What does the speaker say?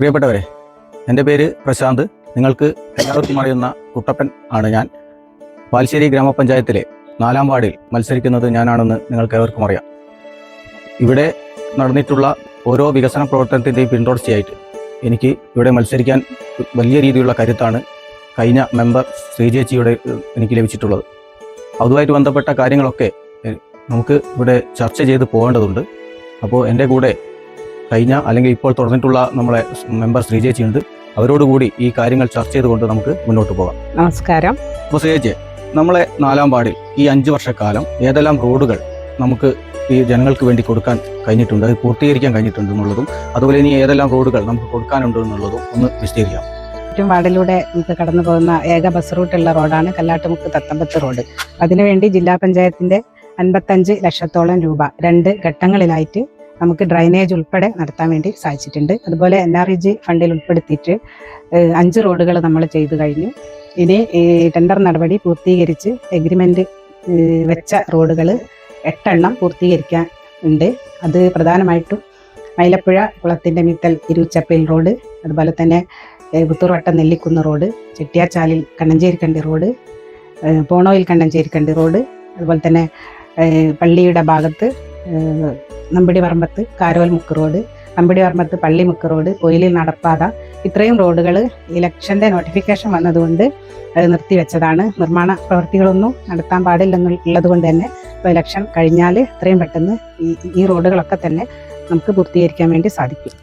പ്രിയപ്പെട്ടവരെ, എൻ്റെ പേര് പ്രശാന്ത്. നിങ്ങൾക്ക് എല്ലാവർക്കും അറിയുന്ന കുട്ടപ്പൻ ആണ് ഞാൻ. ബാലുശ്ശേരി ഗ്രാമപഞ്ചായത്തിലെ 4-ാം വാർഡിൽ മത്സരിക്കുന്നത് ഞാനാണെന്ന് നിങ്ങൾക്ക് ഏവർക്കും അറിയാം. ഇവിടെ നടന്നിട്ടുള്ള ഓരോ വികസന പ്രവർത്തനത്തിൻ്റെയും പിന്തുടർച്ചയായിട്ട് എനിക്ക് ഇവിടെ മത്സരിക്കാൻ വലിയ രീതിയിലുള്ള കരുത്താണ് കഴിഞ്ഞ മെമ്പർ ശ്രീജേച്ചിയുടെ എനിക്ക് ലഭിച്ചിട്ടുള്ളത്. അതുമായിട്ട് ബന്ധപ്പെട്ട കാര്യങ്ങളൊക്കെ നമുക്ക് ഇവിടെ ചർച്ച ചെയ്ത് പോകേണ്ടതുണ്ട്. അപ്പോൾ എൻ്റെ കൂടെ കഴിഞ്ഞ അല്ലെങ്കിൽ ഇപ്പോൾ തുടർന്നിട്ടുള്ള നമ്മളെ മെമ്പർ ശ്രീജേച്ചി ഉണ്ട്. അവരോടുകൂടി ഈ കാര്യങ്ങൾ ചർച്ച ചെയ്തുകൊണ്ട് നമുക്ക് മുന്നോട്ട് പോകാം. നമസ്കാരം. അപ്പോൾ ശ്രീജേച്ചി, നമ്മളെ 4-ാം വാർഡിൽ ഈ 5 വർഷക്കാലം ഏതെല്ലാം റോഡുകൾ നമുക്ക് ഈ ജനങ്ങൾക്ക് വേണ്ടി കൊടുക്കാൻ കഴിഞ്ഞിട്ടുണ്ട്, അത് പൂർത്തീകരിക്കാൻ കഴിഞ്ഞിട്ടുണ്ട് എന്നുള്ളതും, അതുപോലെ ഇനി ഏതെല്ലാം റോഡുകൾ നമുക്ക് കൊടുക്കാനുണ്ട് എന്നുള്ളതും ഒന്ന് വിശദീകരിക്കാം. ചുറ്റും വാർഡിലൂടെ നമുക്ക് കടന്നു പോകുന്ന ഏക ബസ് റൂട്ടുള്ള റോഡാണ് കല്ലാട്ടുമുക്ക് തത്തമ്പത്ത് റോഡ്. അതിനുവേണ്ടി ജില്ലാ പഞ്ചായത്തിന്റെ 55 ലക്ഷത്തോളം രൂപ 2 ഘട്ടങ്ങളിലായിട്ട് നമുക്ക് ഡ്രൈനേജ് ഉൾപ്പെടെ നടത്താൻ വേണ്ടി സാധിച്ചിട്ടുണ്ട്. അതുപോലെ NREG ഫണ്ടിൽ ഉൾപ്പെടുത്തിയിട്ട് 5 റോഡുകൾ നമ്മൾ ചെയ്തു കഴിഞ്ഞു. ഇനി ടെൻഡർ നടപടി പൂർത്തീകരിച്ച് എഗ്രിമെന്റ് വെച്ച റോഡുകൾ 8 എണ്ണം പൂർത്തീകരിക്കാൻ ഉണ്ട്. അത് പ്രധാനമായിട്ടും മൈലപ്പുഴ കുളത്തിൻ്റെ മിത്തൽ ഇരുച്ചപ്പയിൽ റോഡ്, അതുപോലെ തന്നെ പുത്തൂർവട്ടം നെല്ലിക്കുന്ന് റോഡ്, ചെട്ടിയാച്ചാലിൽ കണ്ണഞ്ചേരിക്കണ്ടി റോഡ്, പോണോയിൽ കണ്ണഞ്ചേരിക്കണ്ടി റോഡ്, അതുപോലെ തന്നെ പള്ളിയുടെ ഭാഗത്ത് നമ്പിടിപറമ്പത്ത് കാരോൽമുക്ക് റോഡ്, നമ്പിടിപറമ്പത്ത് പള്ളിമുക്ക് റോഡ്, പൊയിലിൽ നടപ്പാത, ഇത്രയും റോഡുകൾ ഇലക്ഷൻ്റെ നോട്ടിഫിക്കേഷൻ വന്നതുകൊണ്ട് നിർത്തിവെച്ചതാണ്. നിർമ്മാണ പ്രവൃത്തികളൊന്നും നടത്താൻ പാടില്ലെന്നുള്ളത് കൊണ്ട് തന്നെ ഇപ്പോൾ ഇലക്ഷൻ കഴിഞ്ഞാൽ എത്രയും പെട്ടെന്ന് ഈ റോഡുകളൊക്കെ തന്നെ നമുക്ക് പൂർത്തീകരിക്കാൻ വേണ്ടി സാധിക്കും.